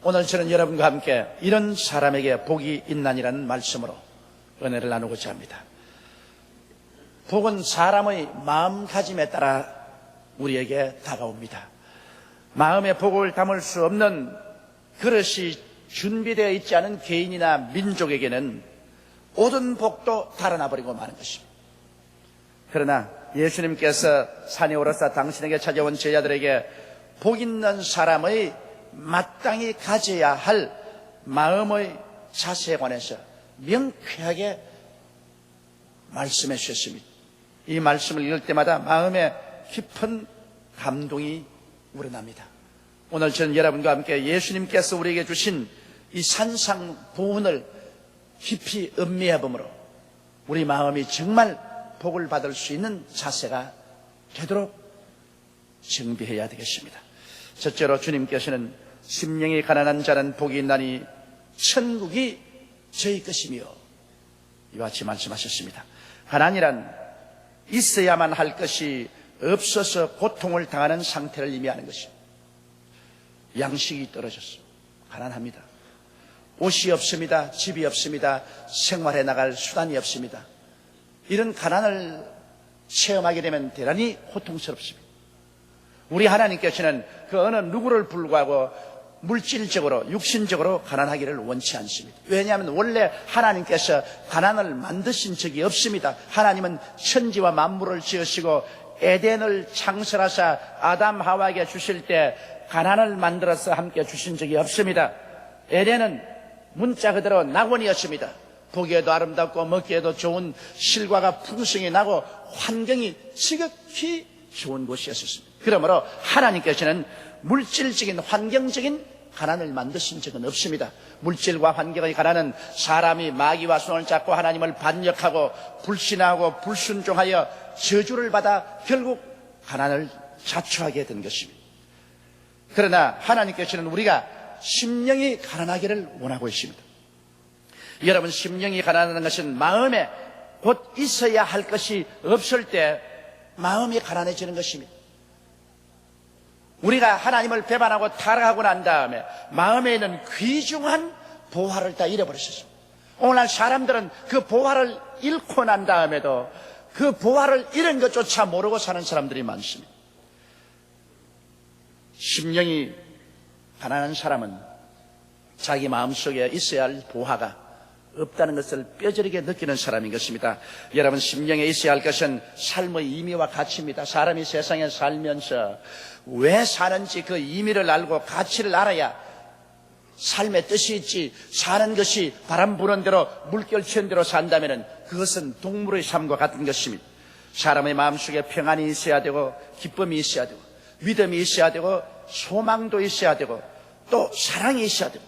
오늘 저는 여러분과 함께 이런 사람에게 복이 있나니라는 말씀으로 은혜를 나누고자 합니다. 복은 사람의 마음가짐에 따라 우리에게 다가옵니다. 마음의 복을 담을 수 없는 그릇이 준비되어 있지 않은 개인이나 민족에게는 모든 복도 달아나 버리고 마는 것입니다. 그러나 예수님께서 산에 오르사 당신에게 찾아온 제자들에게 복 있는 사람의 마땅히 가져야 할 마음의 자세에 관해서 명쾌하게 말씀해 주셨습니다. 이 말씀을 읽을 때마다 마음에 깊은 감동이 우러납니다. 오늘 저는 여러분과 함께 예수님께서 우리에게 주신 이 산상보훈을 깊이 음미해 보므로 우리 마음이 정말 복을 받을 수 있는 자세가 되도록 정비해야 되겠습니다. 첫째로 주님께서는 심령이 가난한 자는 복이 있나니 천국이 저희 것이며 이와 같이 말씀하셨습니다. 가난이란 있어야만 할 것이 없어서 고통을 당하는 상태를 의미하는 것입니다. 양식이 떨어졌어. 가난합니다. 옷이 없습니다. 집이 없습니다. 생활해 나갈 수단이 없습니다. 이런 가난을 체험하게 되면 대단히 고통스럽습니다. 우리 하나님께서는 그 어느 누구를 불구하고 물질적으로 육신적으로 가난하기를 원치 않습니다. 왜냐하면 원래 하나님께서 가난을 만드신 적이 없습니다. 하나님은 천지와 만물을 지으시고 에덴을 창설하사 아담 하와에게 주실 때 가난을 만들어서 함께 주신 적이 없습니다. 에덴은 문자 그대로 낙원이었습니다. 보기에도 아름답고 먹기에도 좋은 실과가 풍성히 나고 환경이 지극히 좋은 곳이었습니다. 그러므로 하나님께서는 물질적인 환경적인 가난을 만드신 적은 없습니다. 물질과 환경의 가난은 사람이 마귀와 손을 잡고 하나님을 반역하고 불신하고 불순종하여 저주를 받아 결국 가난을 자초하게 된 것입니다. 그러나 하나님께서는 우리가 심령이 가난하기를 원하고 있습니다. 여러분, 심령이 가난하는 것은 마음에 곧 있어야 할 것이 없을 때 마음이 가난해지는 것입니다. 우리가 하나님을 배반하고 타락하고 난 다음에 마음에 있는 귀중한 보화를 다 잃어버렸습니다. 오늘날 사람들은 그 보화를 잃고 난 다음에도 그 보화를 잃은 것조차 모르고 사는 사람들이 많습니다. 심령이 가난한 사람은 자기 마음속에 있어야 할 보화가 없다는 것을 뼈저리게 느끼는 사람인 것입니다. 여러분, 심령에 있어야 할 것은 삶의 의미와 가치입니다. 사람이 세상에 살면서 왜 사는지 그 의미를 알고 가치를 알아야 삶의 뜻이 있지, 사는 것이 바람 부는 대로 물결 튀는 대로 산다면 그것은 동물의 삶과 같은 것입니다. 사람의 마음속에 평안이 있어야 되고 기쁨이 있어야 되고 믿음이 있어야 되고 소망도 있어야 되고 또 사랑이 있어야 되고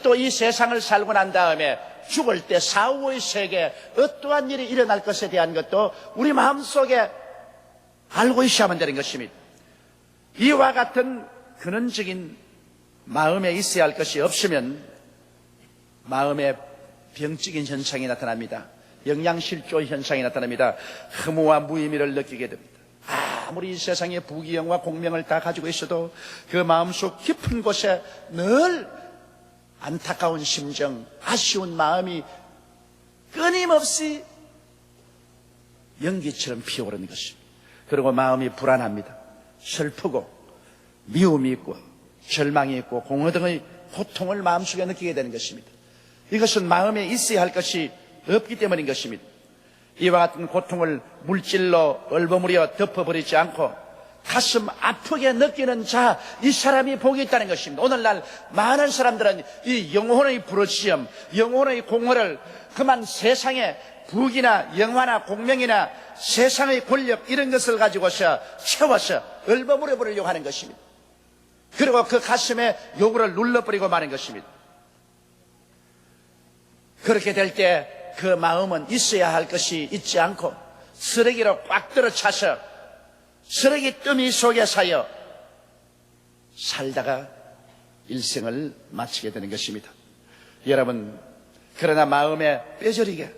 또 이 세상을 살고 난 다음에 죽을 때 사후의 세계에 어떠한 일이 일어날 것에 대한 것도 우리 마음속에 알고 있어야만 되는 것입니다. 이와 같은 근원적인 마음에 있어야 할 것이 없으면 마음에 병적인 현상이 나타납니다. 영양실조 현상이 나타납니다. 허무와 무의미를 느끼게 됩니다. 아무리 이 세상에 부귀영화 공명을 다 가지고 있어도 그 마음속 깊은 곳에 늘 안타까운 심정, 아쉬운 마음이 끊임없이 연기처럼 피어오르는 것입니다. 그리고 마음이 불안합니다. 슬프고 미움이 있고 절망이 있고 공허 등의 고통을 마음속에 느끼게 되는 것입니다. 이것은 마음에 있어야 할 것이 없기 때문인 것입니다. 이와 같은 고통을 물질로 얼버무려 덮어버리지 않고 가슴 아프게 느끼는 자, 이 사람이 복이 있다는 것입니다. 오늘날 많은 사람들은 이 영혼의 부르짖음, 영혼의 공허를 그만 세상의 부귀나 영화나 공명이나 세상의 권력 이런 것을 가지고서 채워서 얼버무려 버리려고 하는 것입니다. 그리고 그 가슴에 요구를 눌러버리고 마는 것입니다. 그렇게 될 때 그 마음은 있어야 할 것이 있지 않고 쓰레기로 꽉 들어차서 쓰레기 더미 속에 사여 살다가 일생을 마치게 되는 것입니다. 여러분, 그러나 마음에 뼈저리게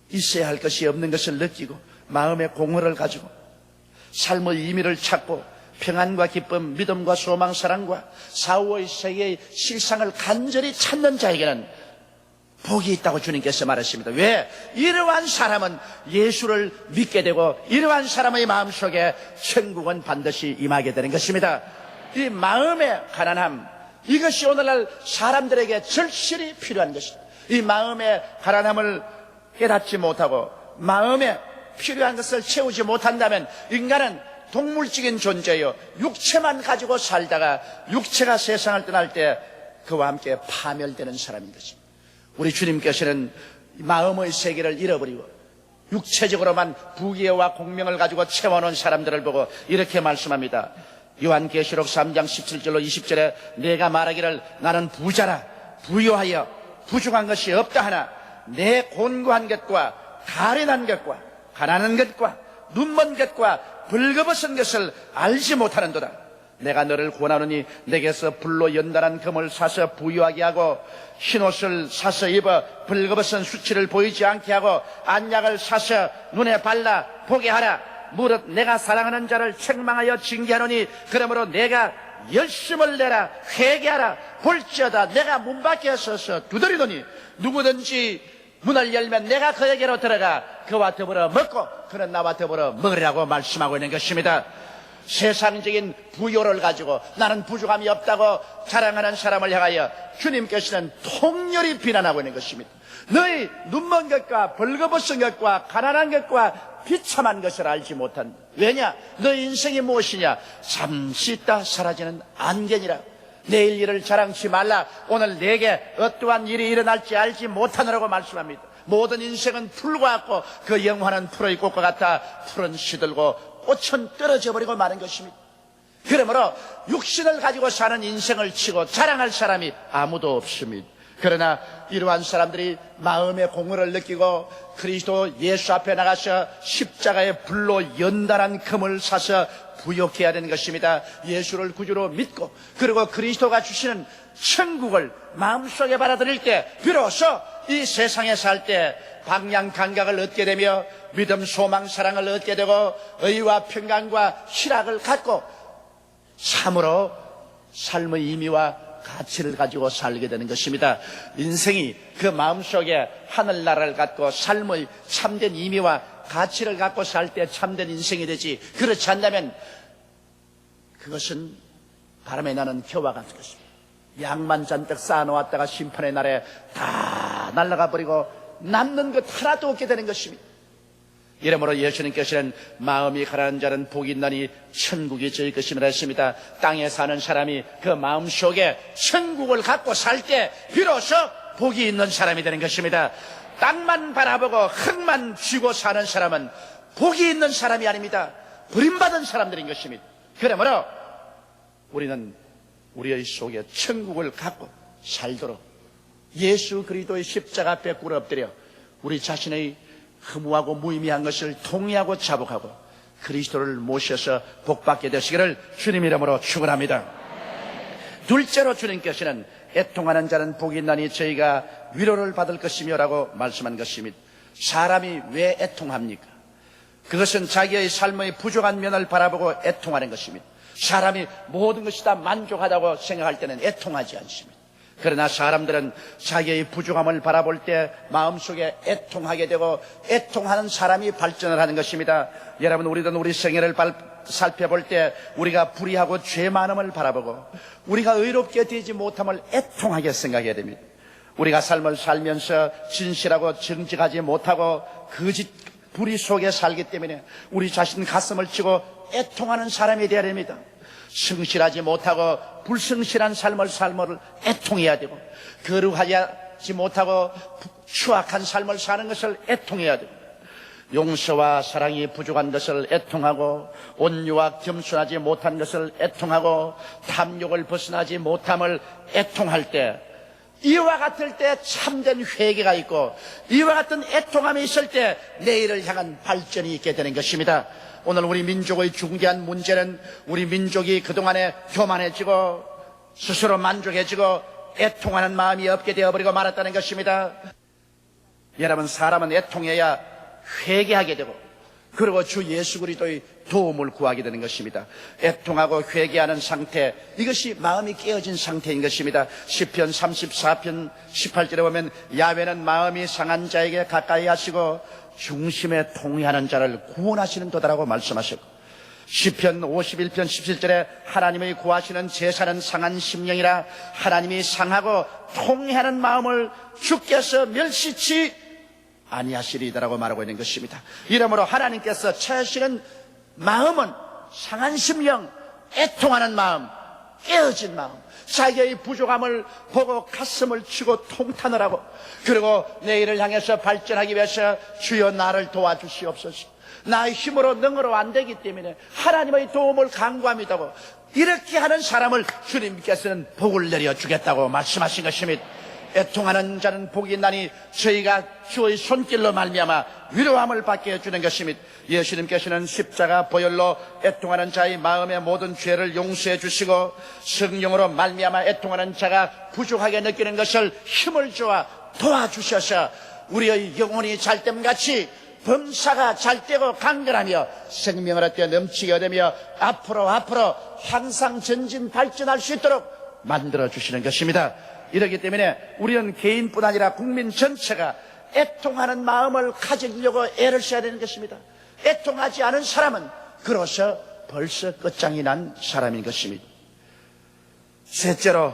있어야 할 것이 없는 것을 느끼고 마음의 공허를 가지고 삶의 의미를 찾고 평안과 기쁨, 믿음과 소망, 사랑과 사후의 세계의 실상을 간절히 찾는 자에게는 복이 있다고 주님께서 말하십니다. 왜? 이러한 사람은 예수를 믿게 되고 이러한 사람의 마음속에 천국은 반드시 임하게 되는 것입니다. 이 마음의 가난함, 이것이 오늘날 사람들에게 절실히 필요한 것입니다. 이 마음의 가난함을 깨닫지 못하고 마음에 필요한 것을 채우지 못한다면 인간은 동물적인 존재요, 육체만 가지고 살다가 육체가 세상을 떠날 때 그와 함께 파멸되는 사람인 것입니다. 우리 주님께서는 마음의 세계를 잃어버리고 육체적으로만 부귀와 공명을 가지고 채워놓은 사람들을 보고 이렇게 말씀합니다. 요한계시록 3장 17절로 20절에 내가 말하기를 나는 부자라 부유하여 부족한 것이 없다 하나 내 곤고한 것과 가련한 것과 가난한 것과 눈먼 것과 벌거벗은 것을 알지 못하는도다. 내가 너를 권하노니 내게서 불로 연단한 금을 사서 부유하게 하고 흰옷을 사서 입어 벌거벗은 수치를 보이지 않게 하고 안약을 사서 눈에 발라 보게 하라. 무릇 내가 사랑하는 자를 책망하여 징계하노니 그러므로 내가 열심을 내라 회개하라. 볼지어다 내가 문 밖에 서서 두드리노니 누구든지 문을 열면 내가 그에게로 들어가 그와 더불어 먹고 그는 나와 더불어 먹으라고 말씀하고 있는 것입니다. 세상적인 부요를 가지고 나는 부족함이 없다고 자랑하는 사람을 향하여 주님께서는 통렬히 비난하고 있는 것입니다. 너희 눈먼 것과 벌거벗은 것과 가난한 것과 비참한 것을 알지 못한다. 왜냐? 너희 인생이 무엇이냐? 잠시 있다 사라지는 안개니라. 내일 일을 자랑치 말라. 오늘 내게 어떠한 일이 일어날지 알지 못하느라고 말씀합니다. 모든 인생은 풀과 같고 그 영화는 풀의 꽃과 같아 풀은 시들고 꽃은 떨어져 버리고 마는 것입니다. 그러므로 육신을 가지고 사는 인생을 치고 자랑할 사람이 아무도 없습니다. 그러나 이러한 사람들이 마음의 공허를 느끼고 그리스도 예수 앞에 나가서 십자가의 불로 연단한 금을 사서 부욕해야 되는 것입니다. 예수를 구주로 믿고 그리고 그리스도가 주시는 천국을 마음속에 받아들일 때 비로소 이 세상에 살 때 방향 감각을 얻게 되며 믿음, 소망, 사랑을 얻게 되고 의와 평강과 희락을 갖고 참으로 삶의 의미와 가치를 가지고 살게 되는 것입니다. 인생이 그 마음속에 하늘나라를 갖고 삶의 참된 의미와 가치를 갖고 살 때 참된 인생이 되지, 그렇지 않다면 그것은 바람에 나는 겨와 같은 것입니다. 양만 잔뜩 쌓아놓았다가 심판의 날에 다 날아가 버리고 남는 것 하나도 없게 되는 것입니다. 이러므로 예수님께서는 마음이 가난한 자는 복이 있나니 천국이 저희 것임이라 했습니다. 땅에 사는 사람이 그 마음속에 천국을 갖고 살 때 비로소 복이 있는 사람이 되는 것입니다. 땅만 바라보고 흙만 쥐고 사는 사람은 복이 있는 사람이 아닙니다. 버림받은 사람들인 것입니다. 그러므로 우리는 우리의 속에 천국을 갖고 살도록 예수 그리스도의 십자가 앞에 꿇어 엎드려 우리 자신의 허무하고 무의미한 것을 통회하고 자복하고 그리스도를 모셔서 복받게 되시기를 주님 이름으로 축원합니다. 둘째로 주님께서는 애통하는 자는 복이 있나니 저희가 위로를 받을 것이며 라고 말씀한 것입니다. 사람이 왜 애통합니까? 그것은 자기의 삶의 부족한 면을 바라보고 애통하는 것입니다. 사람이 모든 것이 다 만족하다고 생각할 때는 애통하지 않습니다. 그러나 사람들은 자기의 부족함을 바라볼 때 마음속에 애통하게 되고 애통하는 사람이 발전을 하는 것입니다. 여러분, 우리는 우리 생애를 살펴볼 때 우리가 불의하고 죄 많음을 바라보고 우리가 의롭게 되지 못함을 애통하게 생각해야 됩니다. 우리가 삶을 살면서 진실하고 정직하지 못하고 거짓 불의 속에 살기 때문에 우리 자신 가슴을 치고 애통하는 사람이 되어야 됩니다. 성실하지 못하고 불성실한 삶을 애통해야 되고 거룩하지 못하고 추악한 삶을 사는 것을 애통해야 되고 용서와 사랑이 부족한 것을 애통하고 온유와 겸손하지 못한 것을 애통하고 탐욕을 벗어나지 못함을 애통할 때 이와 같을 때 참된 회개가 있고 이와 같은 애통함이 있을 때 내일을 향한 발전이 있게 되는 것입니다. 오늘 우리 민족의 중대한 문제는 우리 민족이 그동안에 교만해지고 스스로 만족해지고 애통하는 마음이 없게 되어버리고 말았다는 것입니다. 여러분, 사람은 애통해야 회개하게 되고 그리고 주 예수 그리스도의 도움을 구하게 되는 것입니다. 애통하고 회개하는 상태, 이것이 마음이 깨어진 상태인 것입니다. 시편 34편 18절에 보면 야훼는 마음이 상한 자에게 가까이 하시고 중심에 통회하는 자를 구원하시는 도다라고 말씀하셨고, 시편 51편 17절에 하나님의 구하시는 제사는 상한 심령이라 하나님이 상하고 통회하는 마음을 주께서 멸시치 아니하시리다라고 말하고 있는 것입니다. 이러므로 하나님께서 찾으시는 마음은 상한 심령, 애통하는 마음, 깨어진 마음, 자기의 부족함을 보고 가슴을 치고 통탄을 하고, 그리고 내일을 향해서 발전하기 위해서 주여 나를 도와주시옵소서, 나의 힘으로 능으로 안 되기 때문에 하나님의 도움을 간구합니다고 이렇게 하는 사람을 주님께서는 복을 내려주겠다고 말씀하신 것입니다. 애통하는 자는 복이 있나니 저희가 주의 손길로 말미암아 위로함을 받게 해주는 것입니다. 예수님께서는 십자가 보혈로 애통하는 자의 마음의 모든 죄를 용서해 주시고 성령으로 말미암아 애통하는 자가 부족하게 느끼는 것을 힘을 주어 도와주셔서 우리의 영혼이 잘됨같이 범사가 잘되고 강건하며 생명을 얻게 넘치게 되며 앞으로 항상 전진 발전할 수 있도록 만들어주시는 것입니다. 이렇기 때문에 우리는 개인뿐 아니라 국민 전체가 애통하는 마음을 가지려고 애를 써야 되는 것입니다. 애통하지 않은 사람은 그로서 벌써 끝장이 난 사람인 것입니다. 셋째로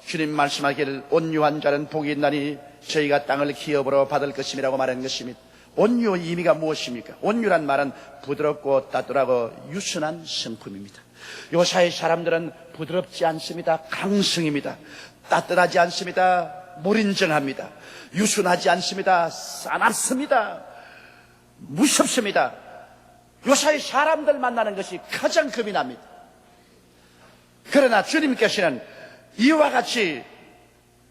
주님 말씀하기를 온유한 자는 복이 있나니 저희가 땅을 기업으로 받을 것임이라고 말하는 것입니다. 온유의 의미가 무엇입니까? 온유란 말은 부드럽고 따뜻하고 유순한 성품입니다. 요사의 사람들은 부드럽지 않습니다. 강성입니다. 따뜻하지 않습니다. 무린정합니다. 유순하지 않습니다. 싸납습니다. 무섭습니다. 요사의 사람들 만나는 것이 가장 겁이 납니다. 그러나 주님께서는 이와 같이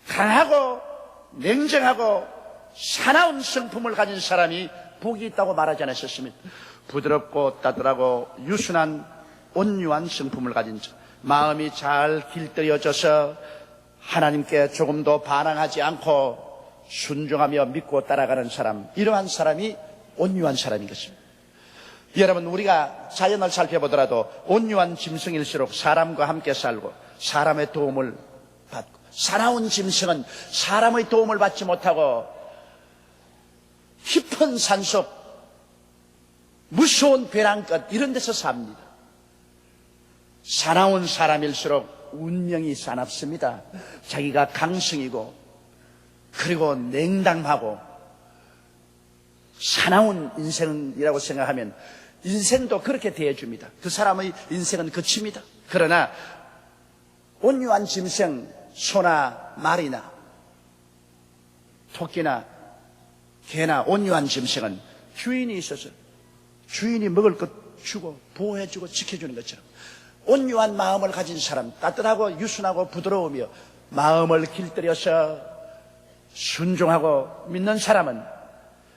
강하고 냉정하고 사나운 성품을 가진 사람이 복이 있다고 말하지 않으셨습니까? 부드럽고 따뜻하고 유순한 온유한 성품을 가진 자, 마음이 잘 길들여져서 하나님께 조금도 반항하지 않고 순종하며 믿고 따라가는 사람, 이러한 사람이 온유한 사람인 것입니다. 여러분, 우리가 자연을 살펴보더라도 온유한 짐승일수록 사람과 함께 살고 사람의 도움을 받고, 사나운 짐승은 사람의 도움을 받지 못하고 깊은 산속, 무서운 벼랑끝 이런 데서 삽니다. 사나운 사람일수록 운명이 사납습니다. 자기가 강성이고 그리고 냉담하고 사나운 인생이라고 생각하면 인생도 그렇게 대해줍니다. 그 사람의 인생은 그칩니다. 그러나 온유한 짐승, 소나 말이나 토끼나 개나 온유한 짐승은 주인이 있어서 주인이 먹을 것 주고 보호해주고 지켜주는 것처럼, 온유한 마음을 가진 사람, 따뜻하고 유순하고 부드러우며 마음을 길들여서 순종하고 믿는 사람은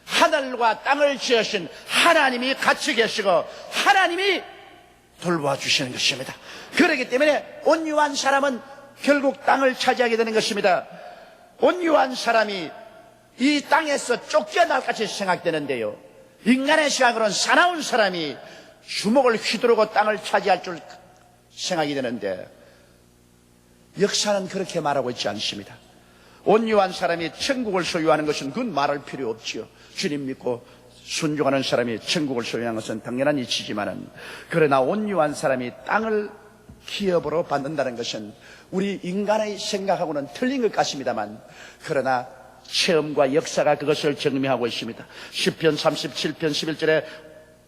하늘과 땅을 지으신 하나님이 같이 계시고 하나님이 돌봐주시는 것입니다. 그렇기 때문에 온유한 사람은 결국 땅을 차지하게 되는 것입니다. 온유한 사람이 이 땅에서 쫓겨날 것이 생각되는데요, 인간의 시각으로는 사나운 사람이 주먹을 휘두르고 땅을 차지할 줄 생각이 되는데 역사는 그렇게 말하고 있지 않습니다. 온유한 사람이 천국을 소유하는 것은 그건 말할 필요 없지요. 주님 믿고 순종하는 사람이 천국을 소유하는 것은 당연한 이치지만은, 그러나 온유한 사람이 땅을 기업으로 받는다는 것은 우리 인간의 생각하고는 틀린 것 같습니다만, 그러나 체험과 역사가 그것을 증명하고 있습니다. 시편 37편 11절에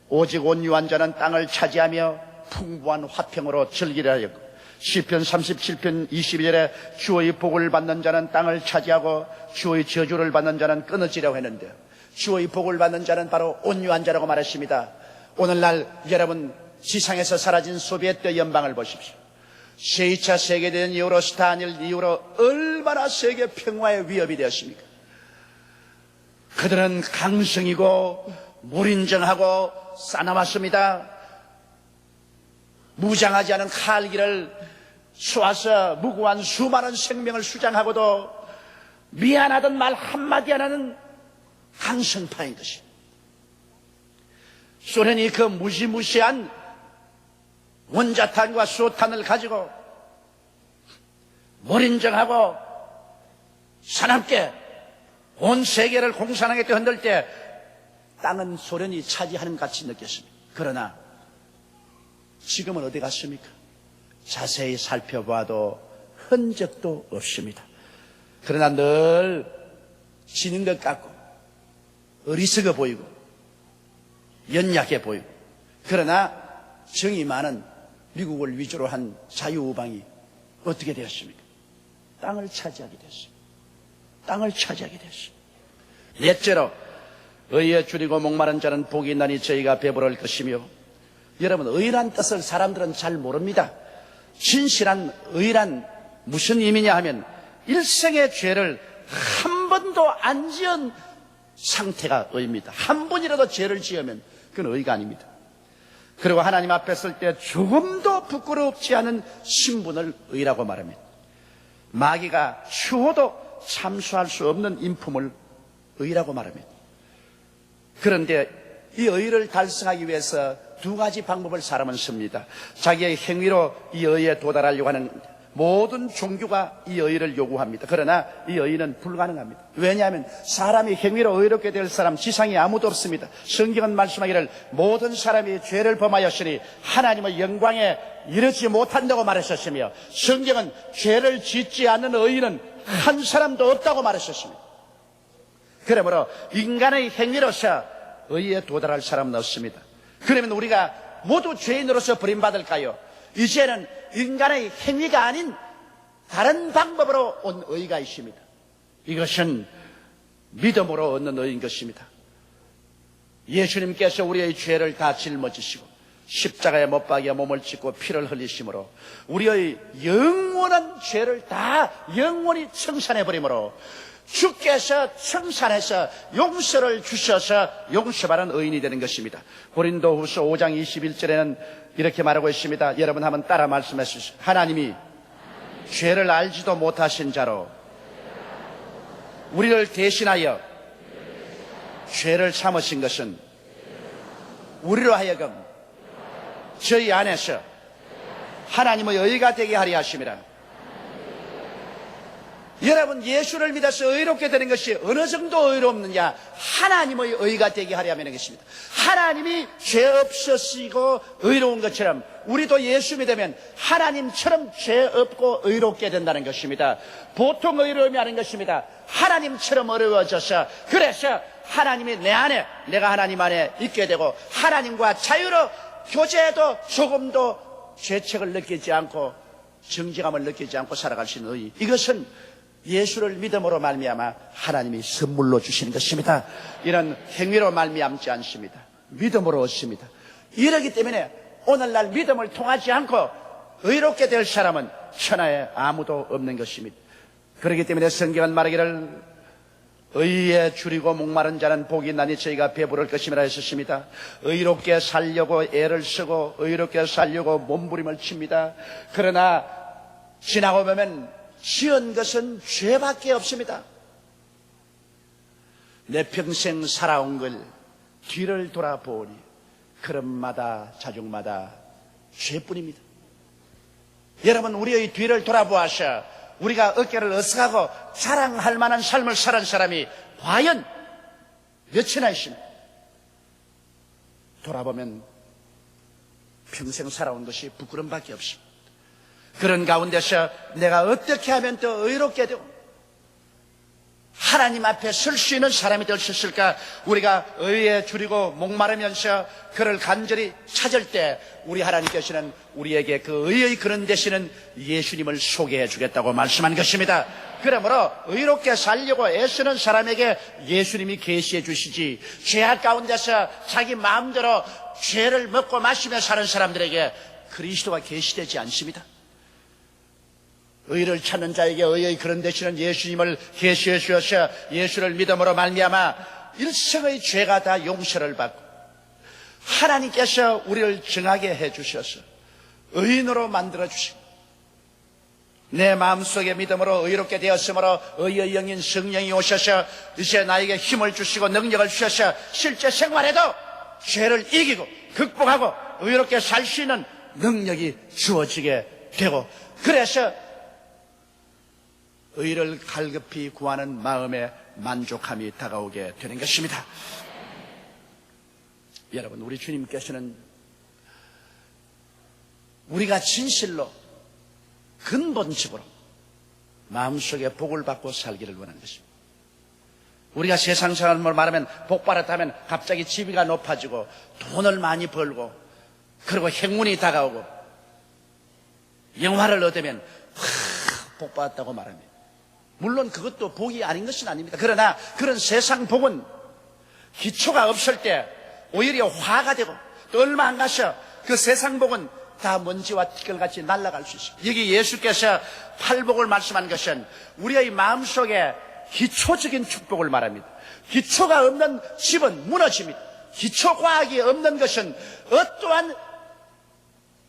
오직 온유한 자는 땅을 차지하며 풍부한 화평으로 즐기려 하였고, 시편 37편 22절에 주의 복을 받는 자는 땅을 차지하고 주의 저주를 받는 자는 끊어지려고 했는데, 주의 복을 받는 자는 바로 온유한 자라고 말했습니다. 오늘날 여러분 지상에서 사라진 소비에트 연방을 보십시오. 제2차 세계대전 이후로 스탈린 이후로 얼마나 세계 평화의 위협이 되었습니까? 그들은 강성이고 무린정하고 싸나왔습니다. 무장하지 않은 칼기를 쏘아서 무고한 수많은 생명을 수장하고도 미안하던 말 한마디 안 하는 강성파인 것입니다. 소련이 그 무시무시한 원자탄과 수탄을 가지고 몰인정하고 사납게 온 세계를 공산하게 흔들 때 땅은 소련이 차지하는 것 같이 느꼈습니다. 그러나 지금은 어디 갔습니까? 자세히 살펴봐도 흔적도 없습니다. 그러나 늘 지는 것 같고 어리석어 보이고 연약해 보이고, 그러나 정이 많은 미국을 위주로 한 자유우방이 어떻게 되었습니까? 땅을 차지하게 됐습니다. 땅을 차지하게 됐습니다. 넷째로 의에 줄이고 목마른 자는 복이 있나니 저희가 배부를 것이며, 여러분, 의란 뜻을 사람들은 잘 모릅니다. 진실한 의란 무슨 의미냐 하면 일생의 죄를 한 번도 안 지은 상태가 의입니다. 한 번이라도 죄를 지으면 그건 의가 아닙니다. 그리고 하나님 앞에 설 때 조금도 부끄럽지 않은 신분을 의라고 말합니다. 마귀가 추호도 참수할 수 없는 인품을 의라고 말합니다. 그런데 이 의를 달성하기 위해서 두 가지 방법을 사람은 씁니다. 자기의 행위로 이 의에 도달하려고 하는 모든 종교가 이 의를 요구합니다. 그러나 이 의는 불가능합니다. 왜냐하면 사람이 행위로 의롭게 될 사람 지상에 아무도 없습니다. 성경은 말씀하기를 모든 사람이 죄를 범하였으니 하나님의 영광에 이르지 못한다고 말하셨으며, 성경은 죄를 짓지 않는 의인은 한 사람도 없다고 말하셨습니다. 그러므로 인간의 행위로서 의에 도달할 사람은 없습니다. 그러면 우리가 모두 죄인으로서 버림받을까요? 이제는 인간의 행위가 아닌 다른 방법으로 온 의가 있습니다. 이것은 믿음으로 얻는 의인 것입니다. 예수님께서 우리의 죄를 다 짊어지시고 십자가에 못 박여 몸을 찢고 피를 흘리심으로 우리의 영원한 죄를 다 영원히 청산해버리므로 주께서 청산해서 용서를 주셔서 용서받은 의인이 되는 것입니다. 고린도후서 5장 21절에는 이렇게 말하고 있습니다. 여러분 한번 따라 말씀해 주시죠. 하나님이 죄를 알지도 못하신 자로 우리를 대신하여 죄를 참으신 것은 우리로 하여금 저희 안에서 하나님의 의가 되게 하려 하심이라. 여러분, 예수를 믿어서 의롭게 되는 것이 어느 정도 의롭느냐? 하나님의 의가 되게 하려 하는 것입니다. 하나님이 죄 없으시고 의로운 것처럼 우리도 예수 믿으면 하나님처럼 죄 없고 의롭게 된다는 것입니다. 보통 의로움이 아닌 것입니다. 하나님처럼 어려워져서, 그래서 하나님이 내 안에, 내가 하나님 안에 있게 되고 하나님과 자유로 교제해도 조금도 죄책을 느끼지 않고 정죄감을 느끼지 않고 살아갈 수 있는 의, 이것은 예수를 믿음으로 말미암아 하나님이 선물로 주시는 것입니다. 이런 행위로 말미암지 않습니다. 믿음으로 얻습니다. 이러기 때문에 오늘날 믿음을 통하지 않고 의롭게 될 사람은 천하에 아무도 없는 것입니다. 그렇기 때문에 성경은 말하기를 의에 줄이고 목마른 자는 복이 있나니 저희가 배부를 것임이라 했었습니다. 의롭게 살려고 애를 쓰고 의롭게 살려고 몸부림을 칩니다. 그러나 지나고 보면 지은 것은 죄밖에 없습니다. 내 평생 살아온 걸 뒤를 돌아보니 걸음마다 자중마다 죄뿐입니다. 여러분, 우리의 뒤를 돌아보아서 우리가 어깨를 어색하고 자랑할 만한 삶을 살은 사람이 과연 몇이나 있습니까? 돌아보면 평생 살아온 것이 부끄럼밖에 없습니다. 그런 가운데서 내가 어떻게 하면 더 의롭게 되고 하나님 앞에 설 수 있는 사람이 될 수 있을까? 우리가 의에 줄이고 목마르면서 그를 간절히 찾을 때 우리 하나님께서는 우리에게 그 의의 그런 되시는 예수님을 소개해 주겠다고 말씀한 것입니다. 그러므로 의롭게 살려고 애쓰는 사람에게 예수님이 계시해 주시지, 죄악 가운데서 자기 마음대로 죄를 먹고 마시며 사는 사람들에게 그리스도가 계시되지 않습니다. 의를 찾는 자에게 의의 그런 되시는 예수님을 계시해 주셔서 예수를 믿음으로 말미암아 일생의 죄가 다 용서를 받고 하나님께서 우리를 정하게 해 주셔서 의인으로 만들어 주시고 내 마음속에 믿음으로 의롭게 되었으므로 의의 영인 성령이 오셔서 이제 나에게 힘을 주시고 능력을 주셔서 실제 생활에도 죄를 이기고 극복하고 의롭게 살 수 있는 능력이 주어지게 되고, 그래서 의를 갈급히 구하는 마음에 만족함이 다가오게 되는 것입니다. 여러분, 우리 주님께서는 우리가 진실로 근본적으로 마음속에 복을 받고 살기를 원하는 것입니다. 우리가 세상 사람을 말하면 복 받았다면 갑자기 지위가 높아지고 돈을 많이 벌고 그리고 행운이 다가오고 영화를 얻으면 복 받았다고 말합니다. 물론 그것도 복이 아닌 것은 아닙니다. 그러나 그런 세상 복은 기초가 없을 때 오히려 화가 되고, 또 얼마 안 가서 그 세상 복은 다 먼지와 티끌같이 날아갈 수 있습니다. 여기 예수께서 팔복을 말씀한 것은 우리의 마음속에 기초적인 축복을 말합니다. 기초가 없는 집은 무너집니다. 기초 과학이 없는 것은 어떠한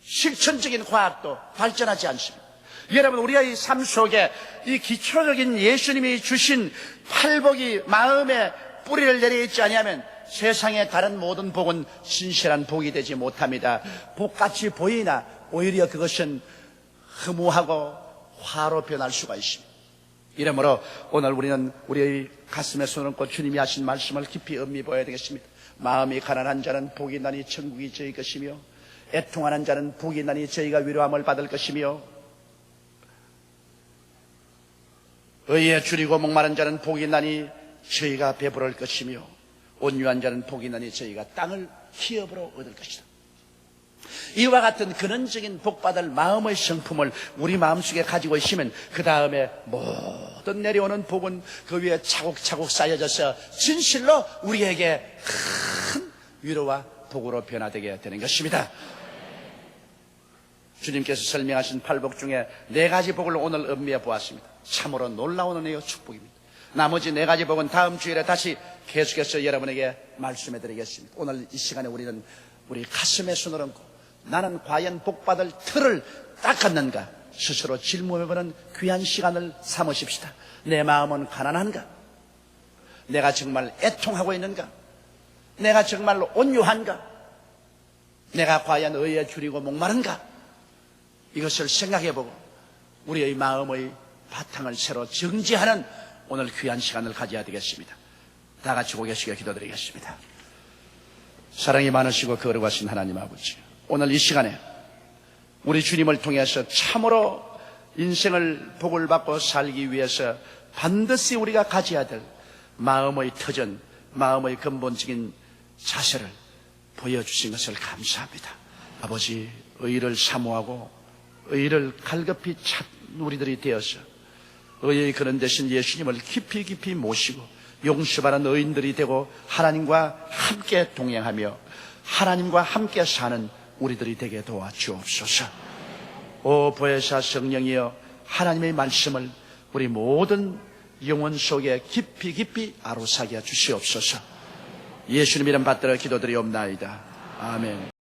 실천적인 과학도 발전하지 않습니다. 여러분, 우리의 삶 속에 이 기초적인 예수님이 주신 팔복이 마음에 뿌리를 내려있지 아니하면 세상의 다른 모든 복은 신실한 복이 되지 못합니다. 복같이 보이나 오히려 그것은 허무하고 화로 변할 수가 있습니다. 이러므로 오늘 우리는 우리의 가슴에 손을 얹고 주님이 하신 말씀을 깊이 음미 보아야 되겠습니다. 마음이 가난한 자는 복이 있나니 천국이 저희 것이며, 애통하는 자는 복이 있나니 저희가 위로함을 받을 것이며, 의에 줄이고 목마른 자는 복이 있나니 저희가 배부를 것이며, 온유한 자는 복이 있나니 저희가 땅을 기업으로 얻을 것이다. 이와 같은 근원적인 복받을 마음의 성품을 우리 마음속에 가지고 있으면 그 다음에 모든 내려오는 복은 그 위에 차곡차곡 쌓여져서 진실로 우리에게 큰 위로와 복으로 변화되게 되는 것입니다. 주님께서 설명하신 팔복 중에 4가지 복을 오늘 음미해 보았습니다. 참으로 놀라운 은혜요 축복입니다. 나머지 4가지 복은 다음 주일에 다시 계속해서 여러분에게 말씀해 드리겠습니다. 오늘 이 시간에 우리는 우리 가슴에 손을 얹고 나는 과연 복받을 틀을 닦았는가 스스로 질문해보는 귀한 시간을 삼으십시다. 내 마음은 가난한가? 내가 정말 애통하고 있는가? 내가 정말로 온유한가? 내가 과연 의에 줄이고 목마른가? 이것을 생각해보고 우리의 마음의 바탕을 새로 정지하는 오늘 귀한 시간을 가져야 되겠습니다. 다 같이 고개 숙여 기도드리겠습니다. 사랑이 많으시고 거룩하신 하나님 아버지, 오늘 이 시간에 우리 주님을 통해서 참으로 인생을 복을 받고 살기 위해서 반드시 우리가 가져야 될 마음의 터전, 마음의 근본적인 자세를 보여주신 것을 감사합니다. 아버지, 의를 사모하고 의를 갈급히 찾는 우리들이 되어서 의의 근원 되신 예수님을 깊이 깊이 모시고 용서받은 의인들이 되고 하나님과 함께 동행하며 하나님과 함께 사는 우리들이 되게 도와주옵소서. 오 보혜사 성령이여, 하나님의 말씀을 우리 모든 영혼 속에 깊이 깊이 아로사게 주시옵소서. 예수님 이름 받들어 기도드리옵나이다. 아멘.